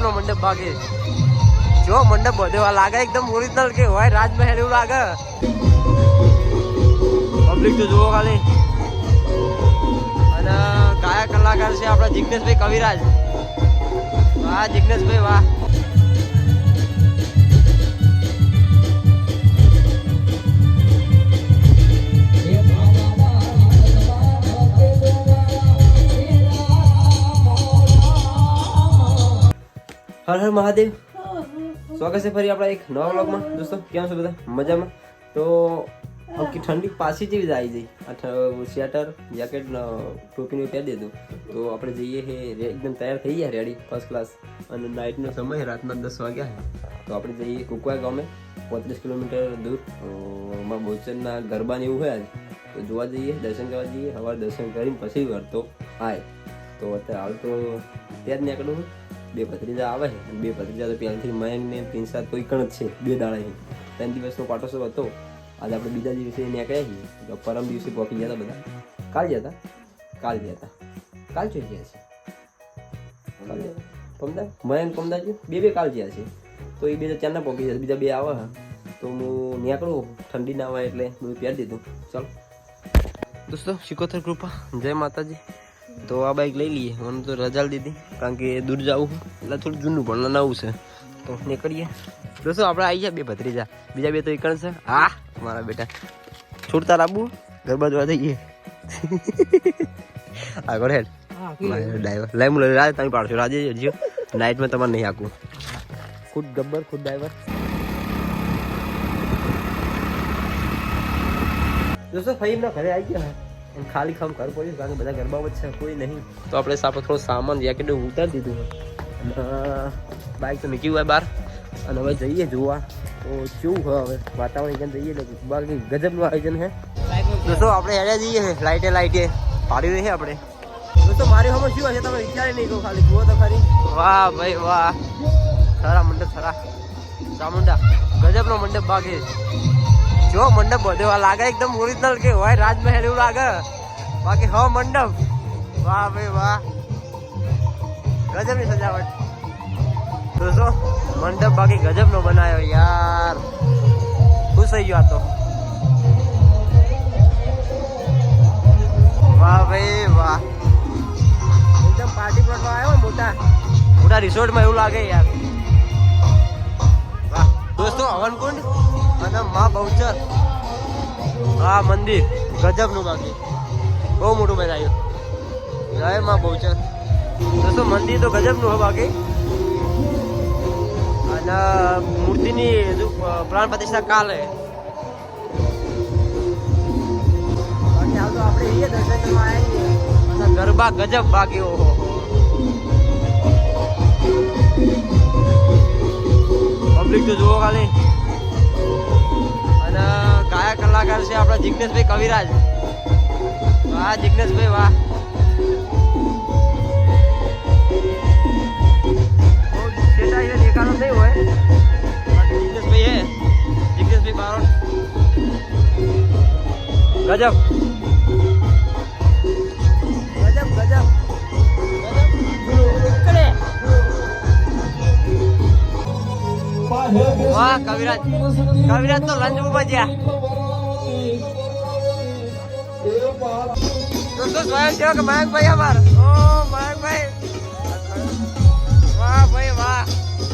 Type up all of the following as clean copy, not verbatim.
ગજબનો મંડપ બાકી જો મંડપ બધો લાગે એકદમ ઓરિજિનલ કે હોય રાજમહેલ એવું લાગે પબ્લિક તો જુઓ ખાલી અને ગાયક કલાકાર છે આપણા જિગ્નેશભાઈ કવિરાજ વાહ જિગ્નેશભાઈ વાહ હર હર મહાદેવ સ્વાગત છે ફરી આપણા એક નવા વ્લોગમાં દોસ્તો કેમ છો બધા મજામાં તો આખી ઠંડી પાછી જેવી આવી જઈ સ્વેટર જેકેટ ટોપીને પહેરી દીધું તો આપણે જઈએ છે એકદમ તૈયાર થઈ ગયા રેડી ફર્સ્ટ ક્લાસ અને નાઇટનો સમય રાતના 10 વાગ્યા તો આપણે જઈએ કુકવા ગામે 35 કિલોમીટર દૂર માં બોચરના ગરબા ને એવું હોય તો જોવા જઈએ દર્શન કરવા જઈએ સવારે દર્શન કરીને પછી વળતો આય તો અત્યારે હાલ તો ત્યાં જ નીકળું બે ભત્રીજા આવે છે બે ભત્રીજા તો પહેલાંથી મયંક ને પિંસાદ કોઈ કણ જ છે બે દાડા 3 દિવસનો પાટોત્સવ હતો આજે આપણે બીજા દિવસે નીકળ્યા છીએ તો પરમ દિવસે પહોંચી ગયા હતા બધા કાલ ગયા હતા કાલ જોઈ ગયા છે પમદા મયંક પમદા બે કાલ ગયા છે તો એ બે ચારના પહોંચી જશે બીજા બે આવે તો હું નીકળું ઠંડી ના આવે એટલે બધું પહેરી દીધું ચાલો દોસ્તો શિકોતર કૃપા જય માતાજી તો આ બાઈક લઈ લઈએ મને તો રજા દીધી કારણ કે દૂર જવું એટલે થોડું જૂનું પણ નવું છે તો નીકળીએ દોસ્તો આપણે આવી જાય બે ભત્રીજા બીજા બે તો એકણ છે હા મારા બેટા છોડતા લાવવું ગરબા જોવા જઈએ આગળ હેડ ડ્રાઈવર લાઈ હું રાજ તમે પાડશો રાજે હજી નાઇટમાં તમારે નહીં આખું ખુદ ગબ્બર ખુદ ડ્રાઈવર દોસ્તો ફઈમના ઘરે આવી ગયા ખાલી ખામ ઘર પડ્યું કારણ કે બધા ગરબા વચ્ચે કોઈ નહીં તો આપણે આપણે થોડો સામાન જેકેટ ઉતારી દીધું અને બાઇક તો મૂકી હોય બહાર અને હવે જઈએ જોવા તો કેવું હોય હવે વાતાવરણ એકદમ જઈએ બાકી ગજબનું આયોજન છે દોસ્તો આપણે હેડ્યા જઈએ લાઇટે પાડી રહી છે આપણે દોસ્તો મારી હમણાં શું હશે તમે વિચારી નહીં કહો ખાલી જુઓ તો ખરી વાહ ભાઈ વાહ ખરા મંડપ ખરા ચામુંડા ગજબનો મંડપ બાકી જો મંડપ બધો લાગે એકદમ ઓરિજિનલ કે હોય રાજમહેલ એવું લાગે બાકી હા મંડપ વાહ ભાઈ વાહ ગજબની સજાવટ દોસ્તો મંડપ બાકી ગજબનો બનાવ્યો યાર ખુશ થઈ ગયો આ તો વાહ ભાઈ વાહ એકદમ પાર્ટી પ્લોટમાં આવ્યો મોટા રિસોર્ટમાં એવું લાગે યાર વાહ દોસ્તો હવનકુંડ અને માં બહુચર આ મંદિર ગજબનું બાકી બહુ મોટું બનાવ્યું જય માં બહુચર દોસ્તો મંદિર તો ગજબનું હોય બાકી અને મૂર્તિની પ્રાણ પ્રતિષ્ઠા કાલે બાકી હાલ તો આપણે એ દર્શન કરવા આવીએ અને ગરબા ગજબ બાકી ઓહો પબ્લિક તો જુઓ ખાલી અને ગાયક કલાકાર છે આપણા જિગ્નેશભાઈ કવિરાજ વાહ જિગ્નેશભાઈ વાહ દેખાડો નહીં હોય જિગ્નેશભાઈ હે જિગ્નેશભાઈ બારોટ ગજબ વાહ કવિરાજ તો લંચ બજ્યા દોસ્તો સ્વયંસેવક મયંકભાઈ અમાર ઓ મયંકભાઈ વાહ ભાઈ વાહ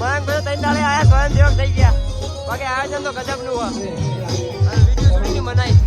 મયંકભાઈ 3 દાડે આયા સ્વયંસેવક થઈ ગયા બાકી આયોજન તો ગજબનું હોય અને વિડીયો શૂટિંગ બનાવી